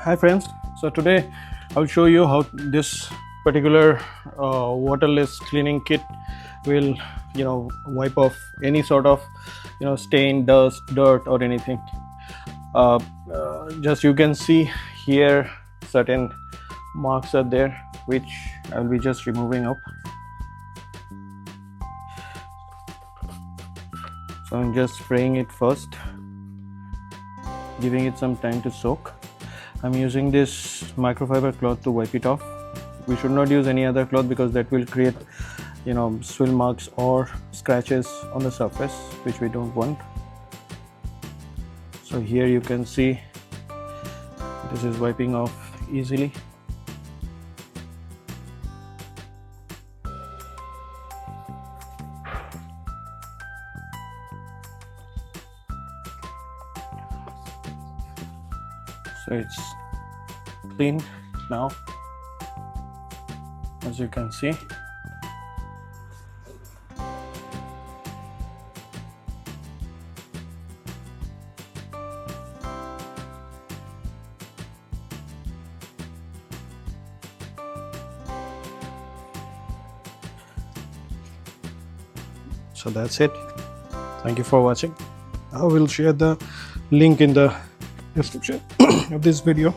Hi friends, so today I'll show you how this particular waterless cleaning kit will wipe off any sort of stain, dust, dirt or anything. Just you can see here certain marks are there which I'll be just removing up. So I'm just spraying it first, giving it some time to soak. I'm using this microfiber cloth to wipe it off. We should not use any other cloth because that will create swill marks or scratches on the surface, which we don't want. So here you can see this is wiping off easily. So it's clean now, as you can see. So that's it. Thank you for watching. I will share the link in the description of this video.